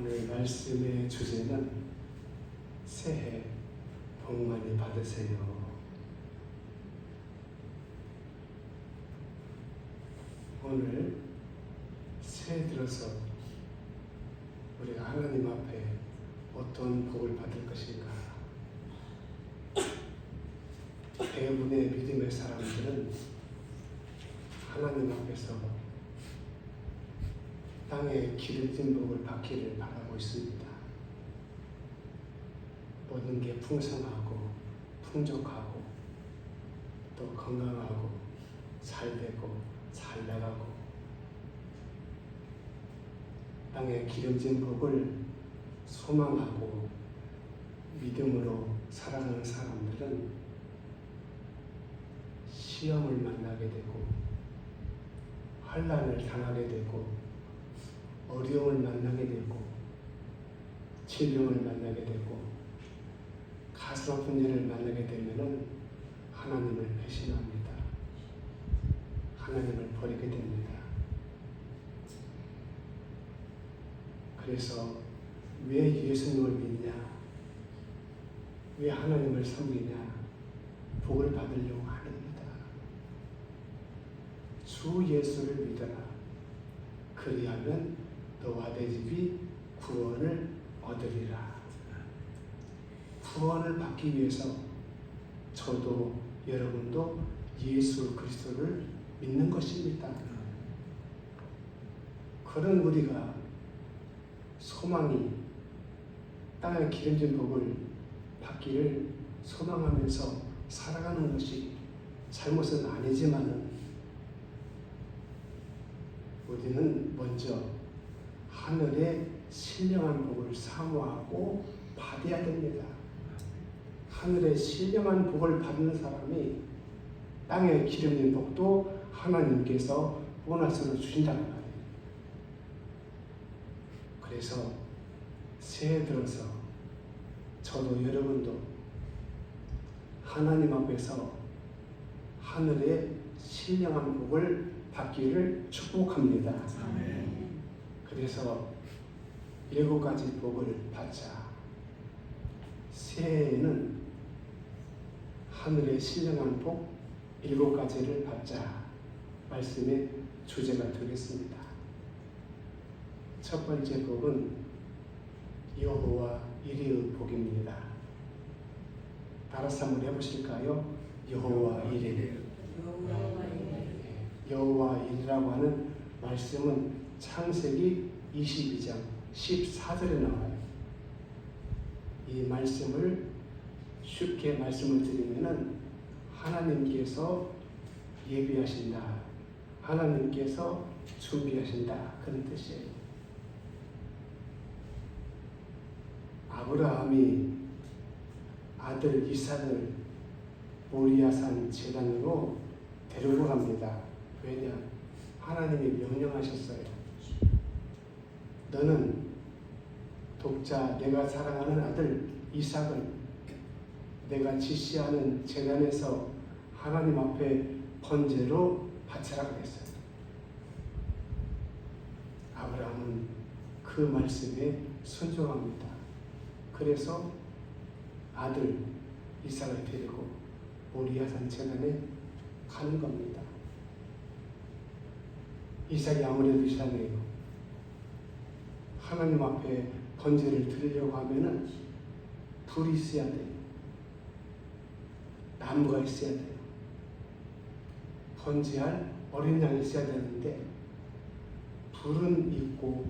오늘 말씀의 주제는 새해 복 많이 받으세요. 오늘 새해 들어서 우리가 하나님 앞에 어떤 복을 받을 것인가? 대부분의 믿음의 사람들은 하나님 앞에서 땅에 기름진 복을 받기를 바라고 있습니다. 모든 게 풍성하고 풍족하고 또 건강하고 잘되고 잘 나가고 땅에 기름진 복을 소망하고 믿음으로 살아가는 사람들은 시험을 만나게 되고 환난을 당하게 되고 어려움을 만나게 되고 질병을 만나게 되고 가슴 아픈 일을 만나게 되면은 하나님을 배신합니다. 하나님을 버리게 됩니다. 그래서 왜 예수님을 믿냐? 왜 하나님을 섬기냐? 복을 받으려고 합니다. 주 예수를 믿어라. 그리하면 너와 내 집이 구원을 얻으리라. 구원을 받기 위해서 저도 여러분도 예수 그리스도를 믿는 것입니다. 그런 우리가 소망이 땅의 기름진 복을 받기를 소망하면서 살아가는 것이 잘못은 아니지만은 우리는 먼저 하늘의 신령한 복을 사모하고 받아야 됩니다. 하늘의 신령한 복을 받는 사람이 땅의 기름진 복도 하나님께서 보너스로 주신다는 말이에요. 그래서 새해 들어서 저도 여러분도 하나님 앞에서 하늘의 신령한 복을 받기를 축복합니다. 아멘. 그래서 7가지 복을 받자. 새해에는 하늘의 신령한 복 7가지를 받자. 말씀의 주제가 되겠습니다. 첫 번째 복은 여호와 이레의 복입니다. 따라서 한번 해보실까요? 여호와 이레. 여호와 이레라고 하는 말씀은 창세기 22장 14절에 나와요. 이 말씀을 쉽게 말씀을 드리면은 하나님께서 예비하신다, 하나님께서 준비하신다, 그런 뜻이에요. 아브라함이 아들 이삭을 모리아산 제단으로 데리고 갑니다. 왜냐? 하나님이 명령하셨어요. 너는 독자 내가 사랑하는 아들 이삭을 내가 지시하는 제단에서 하나님 앞에 번제로 바쳐라 그랬어요. 아브라함은 그 말씀에 순종합니다. 그래서 아들 이삭을 데리고 모리아산 제단에 가는 겁니다. 이삭이 아무래도 이상해요. 하나님 앞에 번제를 드리려고 하면은 불이 있어야 돼요. 나무가 있어야 돼요. 번제할 어린 양이 있어야 되는데 불은 있고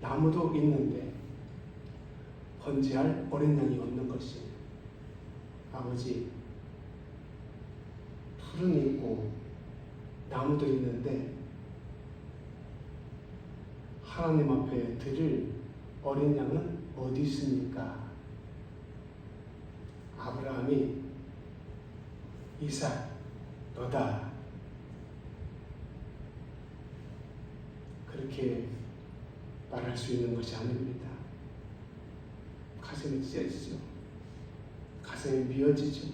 나무도 있는데 번제할 어린 양이 없는 것이 아버지, 불은 있고 나무도 있는데 하나님 앞에 드릴 어린 양은 어디 있습니까? 아브라함이 이삭 너다 그렇게 말할 수 있는 것이 아닙니다. 가슴이 찢어지죠. 가슴이 미어지죠.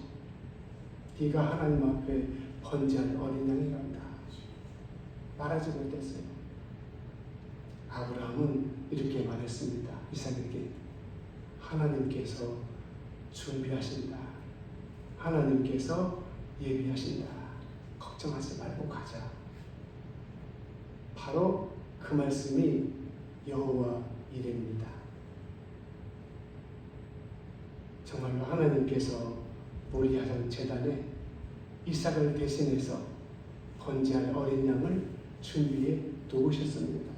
네가 하나님 앞에 번제할 어린 양이란다 말하지 못했어요. 아브라함은 이렇게 말했습니다. 이삭에게 하나님께서 준비하신다. 하나님께서 예비하신다. 걱정하지 말고 가자. 바로 그 말씀이 여호와 이레입니다. 정말로 하나님께서 모리아산 제단에 이삭을 대신해서 번제할 어린 양을 준비해 놓으셨습니다.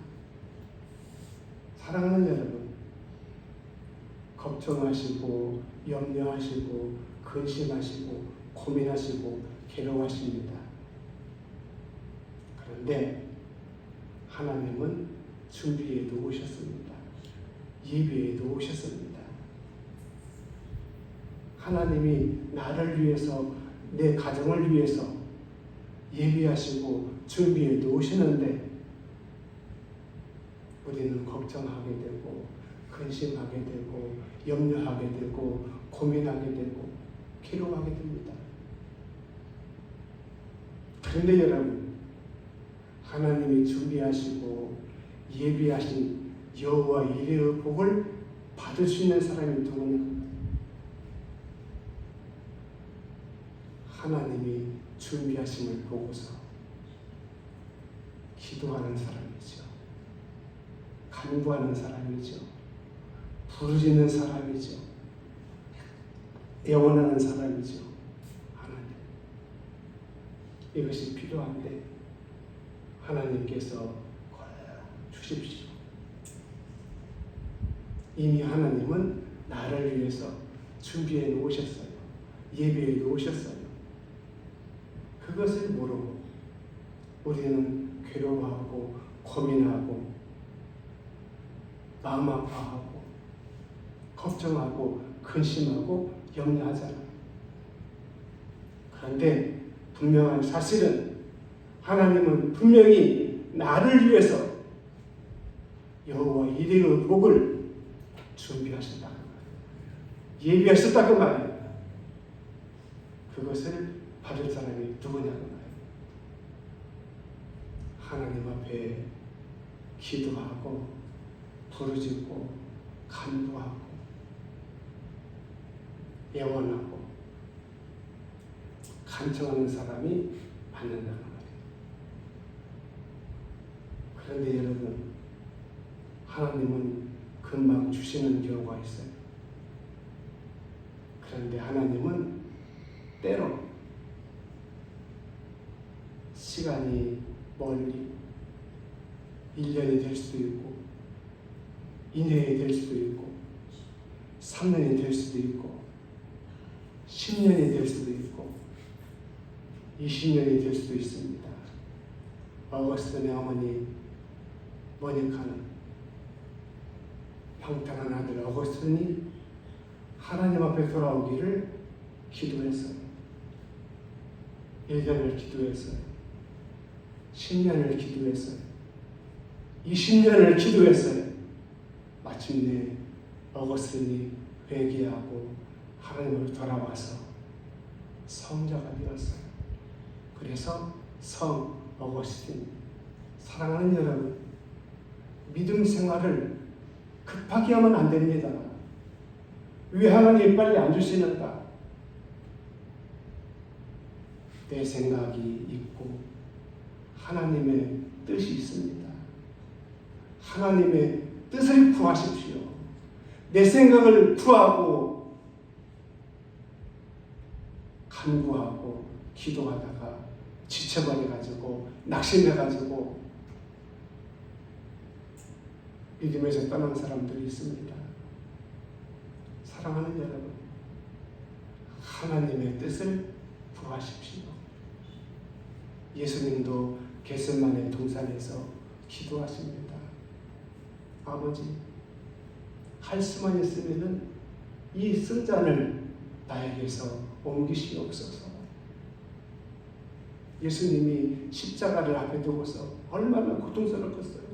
사랑하는 여러분, 걱정하시고 염려하시고 근심하시고 고민하시고 괴로워하십니다. 그런데 하나님은 준비해 놓으셨습니다. 예비해 놓으셨습니다. 하나님이 나를 위해서, 내 가정을 위해서 예비하시고 준비해 놓으시는데 우리는 걱정하게 되고 근심하게 되고 염려하게 되고 고민하게 되고 괴로워하게 됩니다. 그런데 여러분, 하나님이 준비하시고 예비하신 여호와 이레의 복을 받을 수 있는 사람이 누구냐? 하나님이 준비하심을 보고서 기도하는 사람이죠. 간구하는 사람이죠. 부르짖는 사람이죠. 애원하는 사람이죠. 하나님. 이것이 필요한데 하나님께서 주십시오. 이미 하나님은 나를 위해서 준비해 놓으셨어요. 예비해 놓으셨어요. 그것을 모르고 우리는 괴로워하고 고민하고 마음 아파하고 걱정하고 근심하고 염려하잖아요. 그런데 분명한 사실은 하나님은 분명히 나를 위해서 여호와 이레의 복을 준비하셨다는 거예요. 예비하셨다고 말이에요. 그것을 받을 사람이 누구냐고 말이에요. 하나님 앞에 기도하고 부르짖고 간구하고 애원하고 간청하는 사람이 받는다는 말이에요. 그런데 여러분, 하나님은 금방 주시는 경우가 있어요. 그런데 하나님은 때로 시간이 멀리 1년이 될 수도 있고 2년이 될 수도 있고 3년이 될 수도 있고 10년이 될 수도 있고 20년이 될 수도 있습니다. 어거스틴의 어머니 모니카는 평탄한 아들 어거스틴이 하나님 앞에 돌아오기를 기도했어요. 1년을 기도했어요. 10년을 기도했어요. 20년을 기도했어요. 마침내 어거스틴이 회개하고 하나님으로 돌아와서 성자가 되었어요. 그래서 성 어거스틴. 사랑하는 여러분, 믿음 생활을 급하게 하면 안 됩니다. 왜 하나님이 빨리 안 주시는가? 내 생각이 있고 하나님의 뜻이 있습니다. 하나님의 뜻을 구하십시오. 내 생각을 구하고 간구하고 기도하다가 지쳐버려가지고 낙심해가지고 믿음에서 떠난 사람들이 있습니다. 사랑하는 여러분, 하나님의 뜻을 구하십시오. 예수님도 겟세마네 동산에서 기도하십니다. 아버지, 할 수만 있으면은 이 쓴 잔을 나에게서 옮기시옵소서. 예수님이 십자가를 앞에 두고서 얼마나 고통스럽겠어요.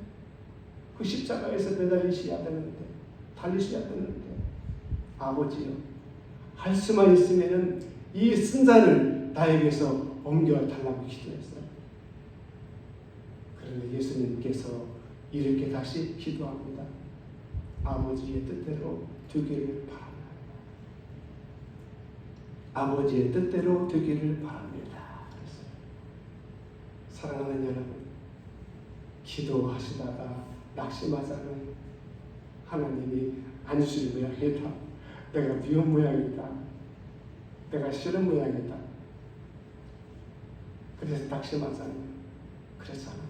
그 십자가에서 매달리셔야 되는데, 달리셔야 되는데, 아버지요, 할 수만 있으면은 이 쓴 잔을 나에게서 옮겨달라고 기도했어요. 그런데 예수님께서 이렇게 다시 기도합니다. 아버지의 뜻대로 되기를 바랍니다. 아버지의 뜻대로 되기를 바랍니다. 사랑하는 여러분, 기도하시다가 낙심하자는 하나님이 안 주실 모양이다. 내가 미운 모양이다. 내가 싫은 모양이다. 그래서 낙심하잖아요. 그렇잖아.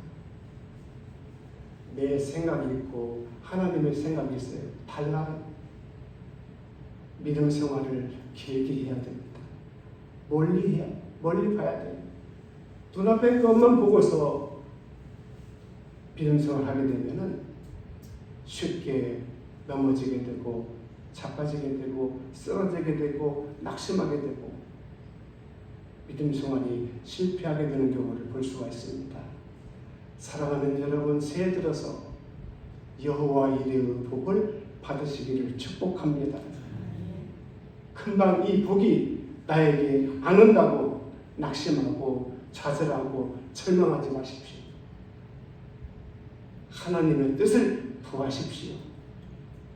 내 생각이 있고 하나님의 생각이 있어요. 달라요. 믿음 생활을 길게 해야 됩니다. 멀리 봐야 돼요. 눈앞의 것만 보고서 믿음 생활을 하게 되면은 쉽게 넘어지게 되고 자빠지게 되고 쓰러지게 되고 낙심하게 되고 믿음 생활이 실패하게 되는 경우를 볼 수가 있습니다. 사랑하는 여러분, 새해 들어서 여호와 이레의 복을 받으시기를 축복합니다. 금방 이 복이 나에게 안 온다고 낙심하고 좌절하고 절망하지 마십시오. 하나님의 뜻을 구하십시오.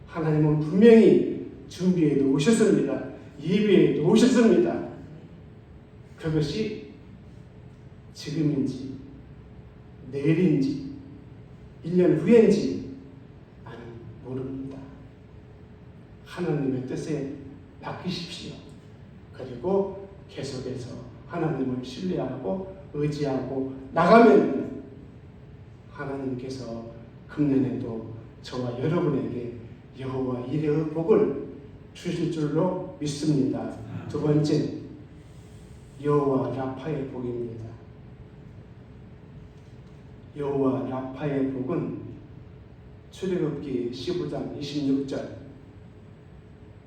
하나님은 분명히 준비해 놓으셨습니다. 예비해 놓으셨습니다. 그것이 지금인지 내일인지 1년 후인지 나는 모릅니다. 하나님의 뜻에 맡기십시오. 그리고 계속해서 하나님을 신뢰하고 의지하고 나가면 하나님께서 금년에도 저와 여러분에게 여호와 이레의 복을 주실 줄로 믿습니다. 두 번째, 여호와 라파의 복입니다. 여호와 라파의 복은 출애굽기 15장 26절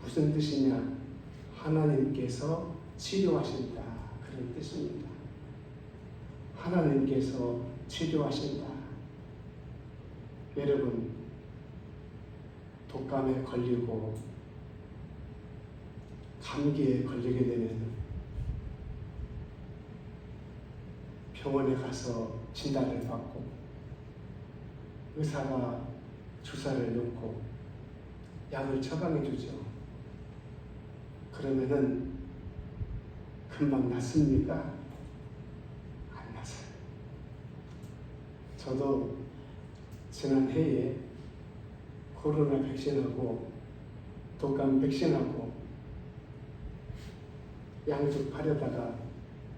무슨 뜻이냐? 하나님께서 치료하신다, 그런 뜻입니다. 하나님께서 치료하신다. 여러분, 독감에 걸리고 감기에 걸리게 되면 병원에 가서 진단을 받고 의사가 주사를 놓고 약을 처방해 주죠. 그러면은 금방 낫습니까? 안 나서요. 저도 지난해에 코로나 백신하고 독감 백신하고 양쪽 팔에다가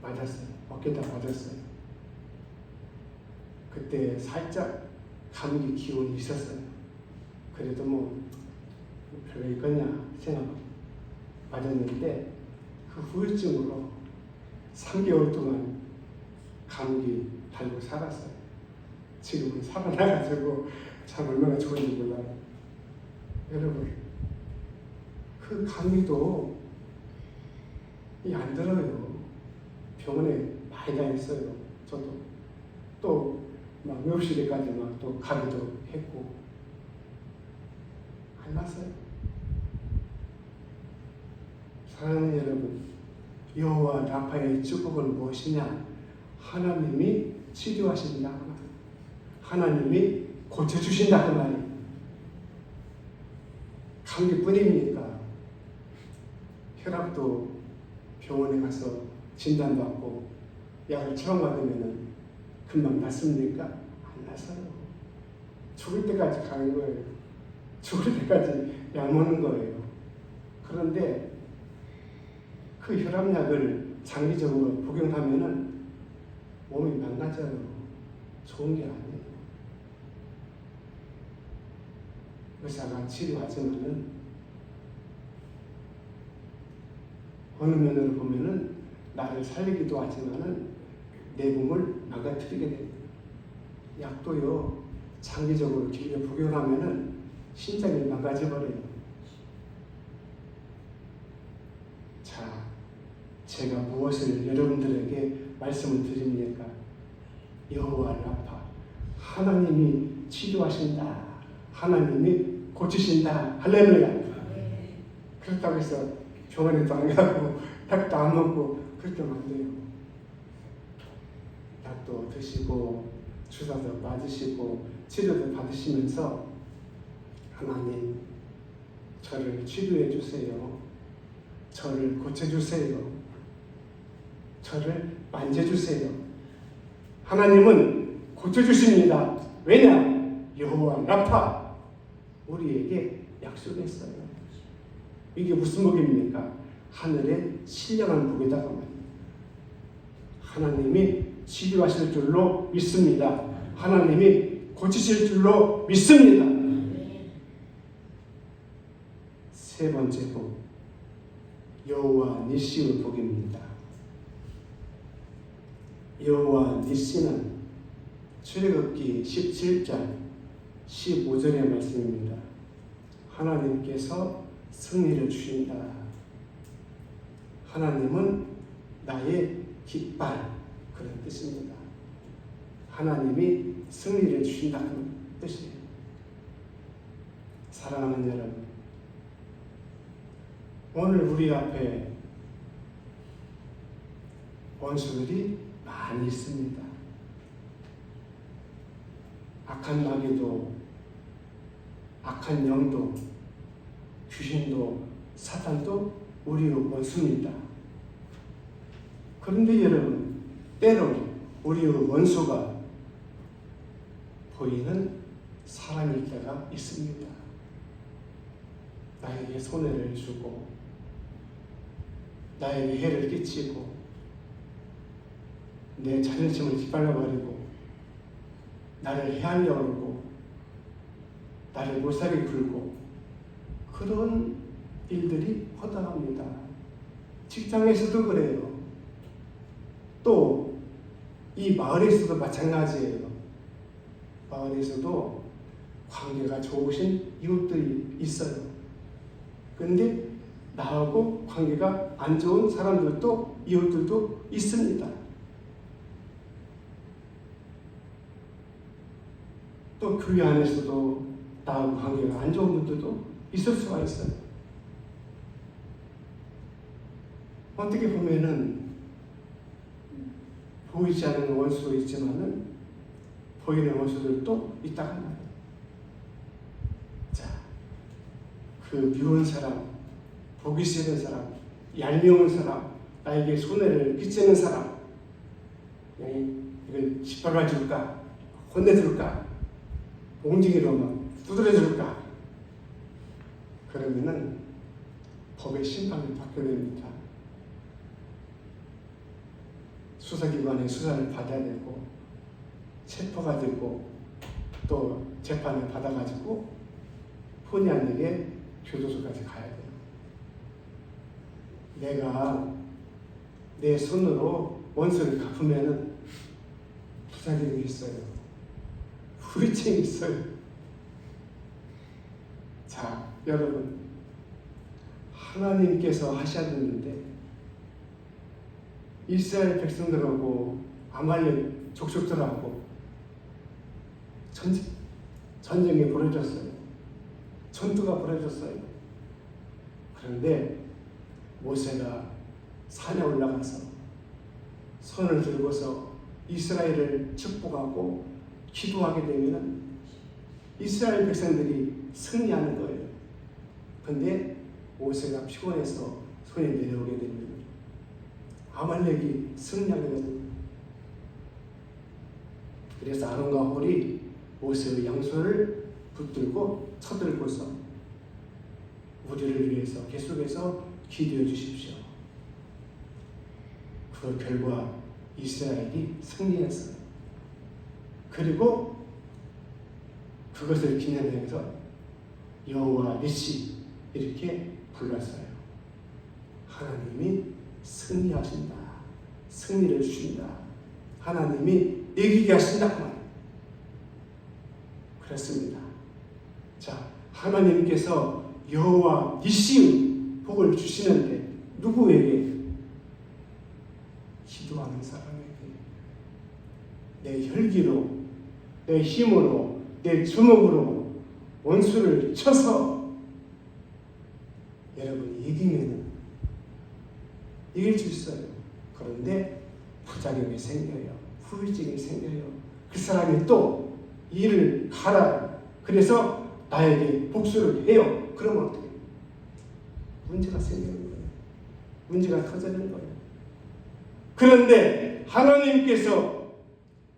맞았어요. 어깨에다 맞았어요. 그때 살짝 감기 기운이 있었어요. 그래도 뭐 별로 있겠냐 생각하고 맞았는데 그 후유증으로 3개월 동안 감기 달고 살았어요. 지금은 살아나가지고 참 얼마나 좋은지 몰라요. 여러분, 그 감기도 안 들어요. 병원에 많이 다녔어요. 저도 또 막 응급실에까지 막 또 가기도 했고 안 났어요. 사랑하는 여러분, 여호와 라파의 축복은 무엇이냐? 하나님이 치료하신다 그 말, 하나님이 고쳐주신다 그 말이. 감기뿐입니까? 혈압도 병원에 가서 진단받고 약을 처방받으면 금방 낫습니까? 안 나서요. 죽을 때까지 가는 거예요. 죽을 때까지 약 먹는 거예요. 그런데 그 혈압약을 장기적으로 복용하면은 몸이 망가져요. 좋은 게 아니에요. 의사가 치료하지만은 어느 면으로 보면은 나를 살리기도 하지만은 내 몸을 망가뜨리게 됩니다. 약도요, 장기적으로 길게 복용하면은 신장이 망가져버려요. 자, 제가 무엇을 여러분들에게 말씀을 드립니까? 여호와 라파, 하나님이 치료하신다, 하나님이 고치신다. 할렐루야. 그렇다고 해서 병원에도 안 가고 약도 안 먹고 그렇게 안 돼요. 약도 드시고 주사도 맞으시고 치료도 받으시면서 하나님, 저를 치료해 주세요. 저를 고쳐주세요. 저를 만져주세요. 하나님은 고쳐주십니다. 왜냐? 여호와 라파 우리에게 약속했어요. 이게 무슨 복입니까? 하늘의 신령한 복이다가 말이에요. 하나님이 치료하실 줄로 믿습니다. 하나님이 고치실 줄로 믿습니다. 세 번째 복, 여호와 니시의 복입니다. 여호와 니시는 출애굽기 17장 15절의 말씀입니다. 하나님께서 승리를 주신다. 하나님은 나의 깃발, 그런 뜻입니다. 하나님이 승리를 주신다는 뜻이에요. 사랑하는 여러분, 오늘 우리 앞에 원수들이 많이 있습니다. 악한 마귀도, 악한 영도, 귀신도, 사탄도 우리의 원수입니다. 그런데 여러분, 때로 우리의 원수가 보이는 사람일 때가 있습니다. 나에게 손해를 주고, 나에게 해를 끼치고, 내 자존심을 짓밟아버리고, 나를 해하려고 하고, 나를 못살게 굴고, 그런 일들이 허다합니다. 직장에서도 그래요. 또 이 마을에서도 마찬가지예요. 마을에서도 관계가 좋으신 이웃들이 있어요. 그런데 나하고 관계가 안 좋은 사람들도, 이웃들도 있습니다. 또 교회 안에서도 나하고 관계가 안 좋은 분들도 있을 수가 있어요. 어떻게 보면은 보이지 않는 원수도 있지만은 보이는 원수들도 있다고 말해요. 자, 그 미운 사람, 보기 싫은 사람, 얄미운 사람, 나에게 손해를 끼치는 사람, 이걸 짓밟아 줄까, 혼내줄까, 옹징이로 막 두드려 줄까, 그러면은 법의 심판을 받게 됩니다. 수사기관의 수사를 받아야 되고, 체포가 되고, 또 재판을 받아가지고 본의 아니게 교도소까지 가야 돼요. 내가 내 손으로 원수를 갚으면은 부작용이 있어요. 후유증이 있어요. 자, 여러분, 하나님께서 하셔야 되는데 이스라엘 백성들하고 아말렉 족속들하고 전쟁이 벌어졌어요. 전투가 벌어졌어요. 그런데 모세가 산에 올라가서 손을 들고서 이스라엘을 축복하고 기도하게 되면 이스라엘 백성들이 승리하는 거예요. 그런데 모세가 피곤해서 손이 내려오게 되면 아말렉이 승리하게 됩니다. 그래서 아론과 홀이 모세의 양손을 붙들고 쳐들고서 우리를 위해서 계속해서 기도해 주십시오. 그 결과 이스라엘이 승리했어요. 그리고 그것을 기념해서 여호와 니시 이렇게 불렀어요. 하나님이 승리하신다. 승리를 주신다. 하나님이 이기게 하신다. 그렇습니다. 자, 하나님께서 여호와 니시의 복을 주시는데 누구에게? 기도하는 사람에게. 내 혈기로, 내 힘으로, 내 주먹으로 원수를 쳐서 여러분이 이기면 이길 수 있어요. 그런데 부작용이 생겨요. 후유증이 생겨요. 그 사람이 또 일을 하라. 그래서 나에게 복수를 해요. 그러면 어떻게 해요? 문제가 생기는 거예요. 문제가 터지는 거예요. 그런데 하나님께서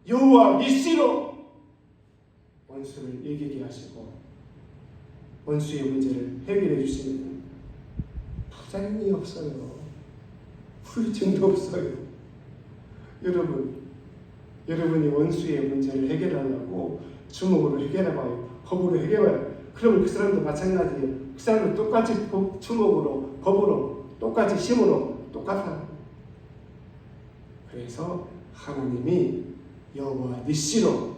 여호와 니시로 원수를 이기게 하시고 원수의 문제를 해결해 주시면 부작용이 없어요. 후유증도 없어요. 여러분이 원수의 문제를 해결하려고 주먹으로 해결해봐요. 법으로 해결해봐요. 그러면 그 사람도 마찬가지예요. 그 사람도 똑같이 주먹으로, 법으로, 똑같이 힘으로 똑같아요. 그래서 하나님이 여호와 니시로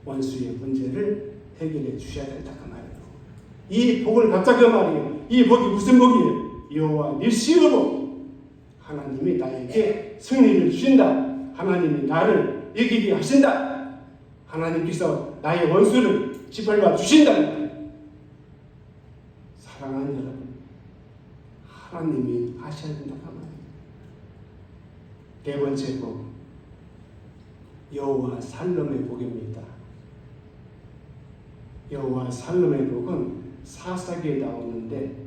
원수의 문제를 해결해 주셔야 된다 그 말이에요. 이 복을 받자 그 말이에요. 이 복이 무슨 복이에요? 여호와 니시로 하나님이 나에게 승리를 주신다. 하나님이 나를 이기게 하신다. 하나님께서 나의 원수를 짓밟아 주신다. 사랑하는 여러분, 하나님이 하셔야 된다 그 말이에요. 네 번째 복, 여호와 살롬의 복입니다. 여호와 살롬의 복은 사사기에 나오는데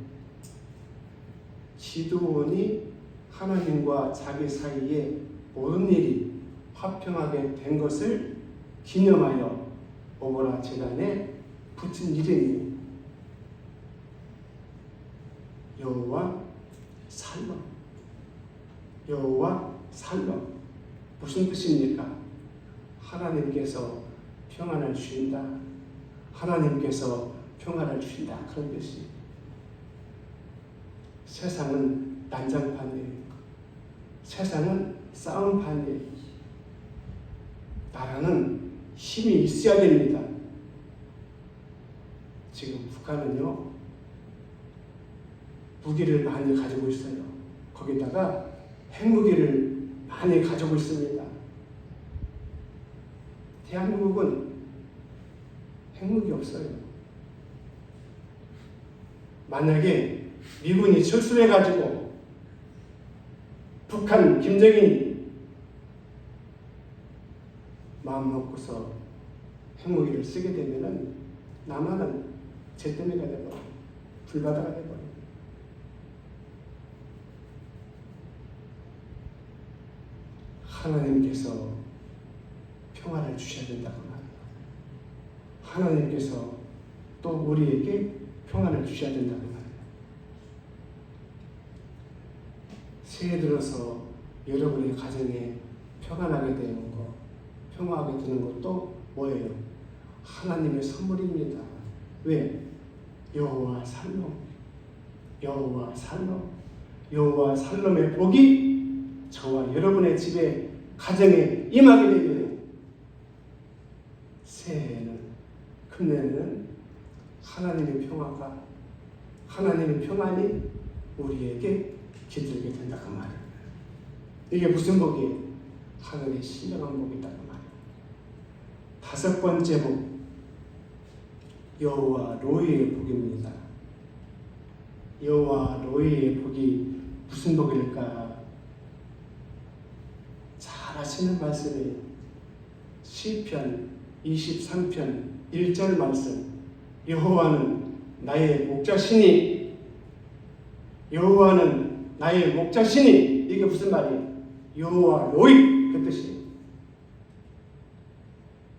기드온이 하나님과 자기 사이에 모든 일이 화평하게 된 것을 기념하여 오보라 제단에 붙인 이름이에요. 여호와 살롬. 여호와 살롬. 무슨 뜻입니까? 하나님께서 평안을 주신다. 하나님께서 평안을 주신다. 그런 뜻이에요. 세상은 난장판이에요. 세상은 싸움판이에요. 나라는 힘이 있어야 됩니다. 지금 북한은요, 무기를 많이 가지고 있어요. 거기다가 핵무기를 많이 가지고 있습니다. 대한민국은 핵무기 없어요. 만약에 미군이 철수해가지고 북한 김정인이 마음 먹고서 핵무기를 쓰게 되면은 남한은 잿더미가 되고 불바다가 되고 하나님께서 평화를 주셔야 된다고 말해요. 하나님께서 또 우리에게 평화를 주셔야 된다고 말해요. 새해 들어서 여러분의 가정에 평안하게 되는 것, 평화하게 되는 것도 뭐예요? 하나님의 선물입니다. 왜? 여호와 살롬, 여호와 살롬, 여호와 살롬의 복이 저와 여러분의 집에 가정에 임하게 되면 새해에는 금년에는 하나님의 평화가 하나님의 평안이 우리에게 깃들게 된다 그 말이에요. 이게 무슨 복이에요? 하늘의 신령한 복이다 그 말이에요. 다섯 번째 복, 여호와 로이의 복입니다. 여호와 로이의 복이 무슨 복일까? 잘 아시는 말씀이에요. 시편 23편 1절 말씀. 여호와는 나의 목자시니, 여호와는 나의 목자시니. 이게 무슨 말이에요? 여호와 로이 그 뜻이에요.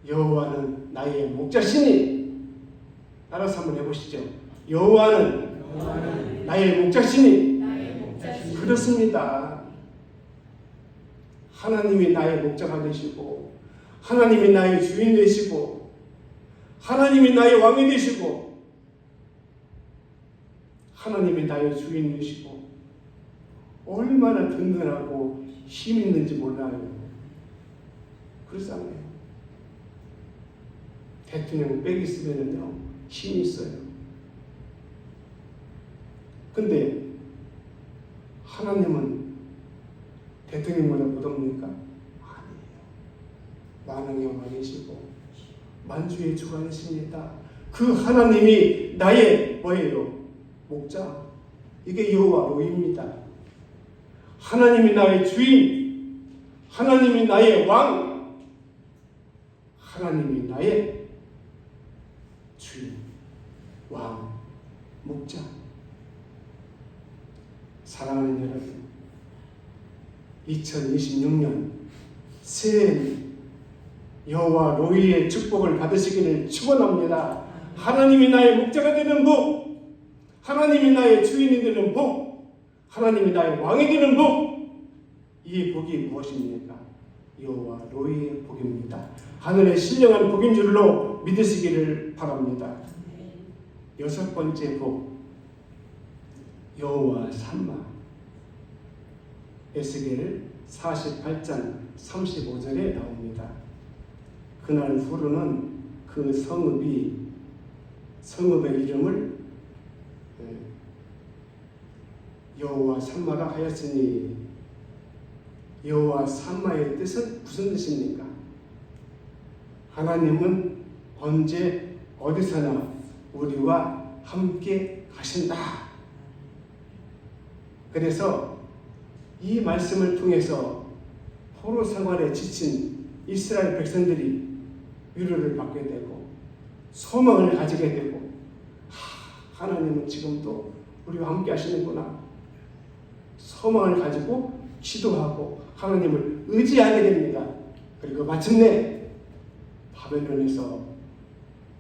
여호와는 나의 목자시니. 따라서 한번 해보시죠. 여호와는 나의 목자시니. 그렇습니다. 하나님이 나의 목자가 되시고, 하나님이 나의 주인 되시고, 하나님이 나의 왕이 되시고, 하나님이 나의 주인 되시고, 얼마나 든든하고 힘 있는지 몰라요. 그렇잖아요. 대통령 빽 있으면요 힘이 있어요. 근데 하나님은 대통령보다 못합니까? 아니에요. 만왕의 왕이시고 만주의 주관이십니다. 그 하나님이 나의 뭐예요? 목자. 이게 여호와 로이입니다. 하나님이 나의 주인, 하나님이 나의 왕, 하나님이 나의 주인. 왕, 목자. 사랑하는 여러분, 2026년 새해 여호와 로이의 축복을 받으시기를 축원합니다. 하나님이 나의 목자가 되는 복, 하나님이 나의 주인이 되는 복, 하나님이 나의 왕이 되는 복, 이 복이 무엇입니까? 여호와 로이의 복입니다. 하늘의 신령한 복인 줄로 믿으시기를 바랍니다. 여섯 번째 복, 여호와 삼마. 에스겔 48장 35절에 나옵니다. 그날 후로는 그 성읍의 이름을 여호와 삼마라 하였으니, 여호와 삼마의 뜻은 무슨 뜻입니까? 하나님은 언제 어디서나 우리와 함께 가신다. 그래서 이 말씀을 통해서 포로 생활에 지친 이스라엘 백성들이 위로를 받게 되고 소망을 가지게 되고, 하나님은 지금도 우리와 함께 하시는구나. 소망을 가지고 기도하고 하나님을 의지하게 됩니다. 그리고 마침내 바벨론에서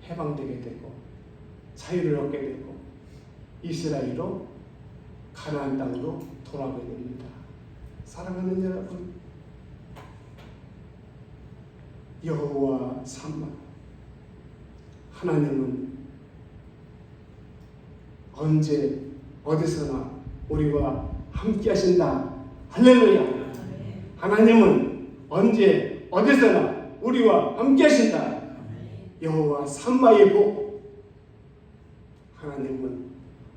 해방되게 되고 자유를 얻게 되고 이스라엘로 가나안 땅으로 돌아오게 됩니다. 사랑하는 여러분, 여호와 삼마. 하나님은 언제 어디서나 우리와 함께 하신다. 할렐루야. 하나님은 언제 어디서나 우리와 함께 하신다. 여호와 삼마의 복. 하나님은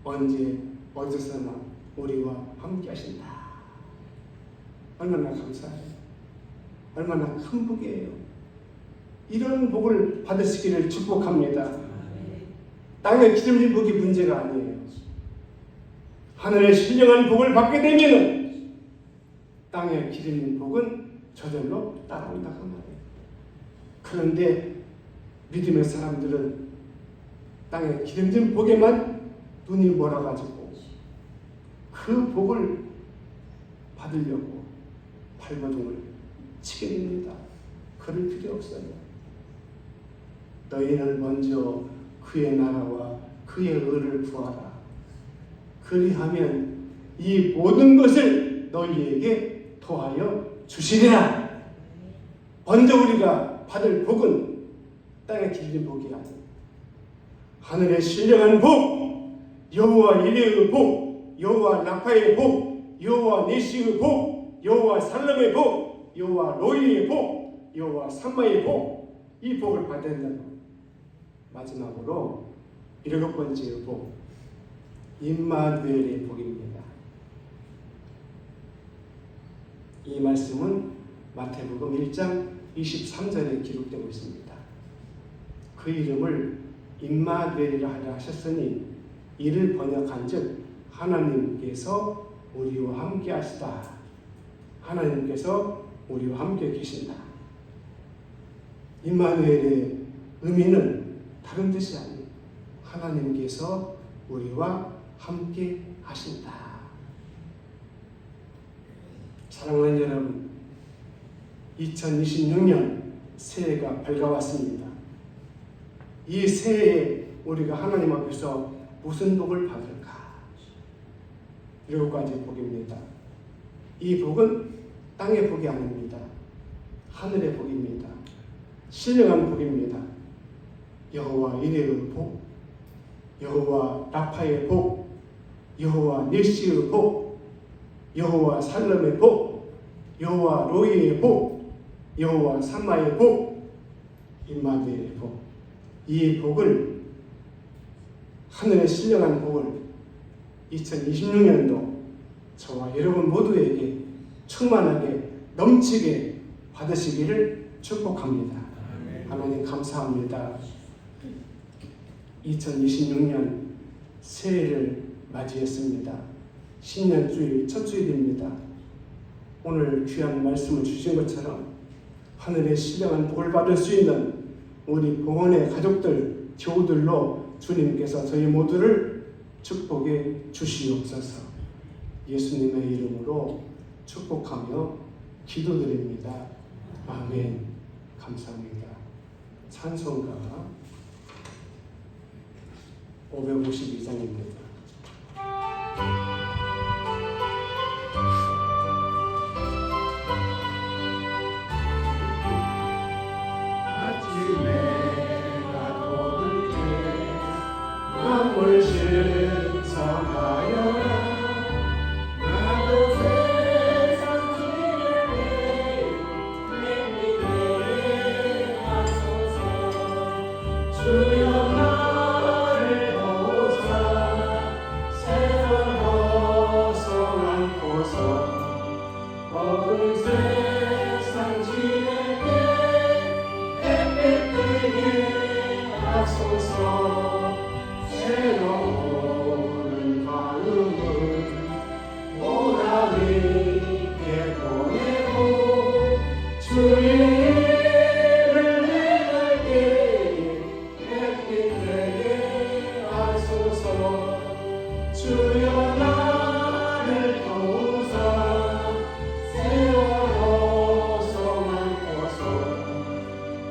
언제 어디서나 우리와 함께 하신다. 얼마나 감사해요. 얼마나 큰 복이에요. 이런 복을 받으시기를 축복합니다. 땅에 기름진 복이 문제가 아니에요. 하늘의 신령한 복을 받게 되면 땅에 기름진 복은 저절로 따라온다고 말해요. 그런데 믿음의 사람들은 땅에 기름진 복에만 눈이 멀어가지고 그 복을 받으려고 발버둥을 치게 됩니다. 그럴 필요 없어요. 너희는 먼저 그의 나라와 그의 의를 구하라. 그리하면 이 모든 것을 너희에게 더하여 주시리라. 먼저 우리가 받을 복은 땅에 기름진 복이 아니에요. 하늘의 신령한 복, 여호와 이레의 복, 여호와 라파의 복, 여호와 니시의 복, 여호와 살렘의 복, 여호와 로이의 복, 여호와 삼마의 복, 이 복을 받아야 된다고. 마지막으로 일곱 번째 복, 임마누엘의 복입니다. 이 말씀은 마태복음 1장 23절에 기록되고 있습니다. 그 이름을 임마누엘이라 하려 하셨으니 이를 번역한즉 하나님께서 우리와 함께 하시다. 하나님께서 우리와 함께 계신다. 임마누엘의 의미는 다른 뜻이 아니에요. 하나님께서 우리와 함께 하신다. 사랑하는 여러분, 2026년 새해가 밝아왔습니다. 이 새해에 우리가 하나님 앞에서 무슨 복을 받을까? 일곱 가지 복입니다. 이 복은 땅의 복이 아닙니다. 하늘의 복입니다. 신령한 복입니다. 여호와 이레의 복, 여호와 라파의 복, 여호와 니시의 복, 여호와 살렘의 복, 여호와 로이의 복, 여호와 삼마의 복, 임마누엘의 복. 이 복을, 하늘의 신령한 복을 2026년도 저와 여러분 모두에게 충만하게 넘치게 받으시기를 축복합니다. 하나님 감사합니다. 2026년 새해를 맞이했습니다. 신년주일 첫 주일입니다. 오늘 귀한 말씀을 주신 것처럼 하늘의 신령한 복을 받을 수 있는 우리 봉헌의 가족들, 교우들로 주님께서 저희 모두를 축복해 주시옵소서. 예수님의 이름으로 축복하며 기도드립니다. 아멘. 감사합니다. 찬송가 552장입니다. 만물 신성하여라. 나도 세상 지혜에 햇빛 내게 하소서. 주여 나를 도우사 세월 허송한고서 어두운 세상 지혜에 햇빛 뜨게 하소서. 새로운 마음을 오라니께 보내고 주의 일을 행할 때에 햇빛 되게 하소서. 주여 나를 도우사 세월 허송한고서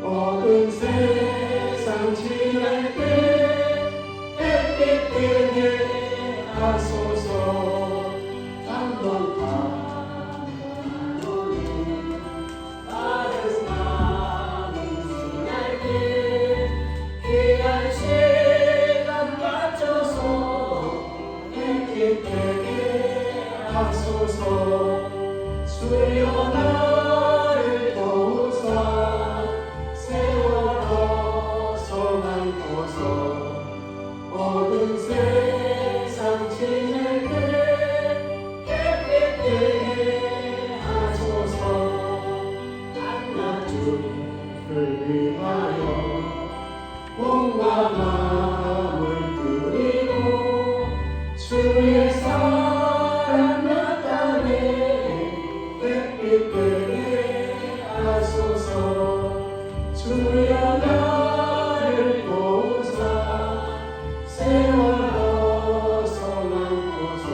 어두운 세상 지날 때 뜨게 하소서. 단번하노니 다른 마음이 지날 때 귀한 시간 맞춰서 햇빛 되게 하소서. 주여 나를 도우사 세월 허송한고서 어두운 세상 지낼 때 햇빛 되게 하소서. 주를 위하여 몸과 마음을 드리고 주의 사랑 나타내 햇빛 되게 하소서. 주여 나를 도우사 세월 허송한고서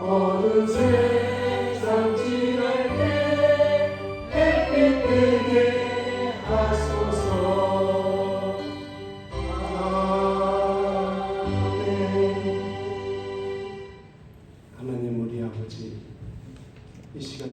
어두운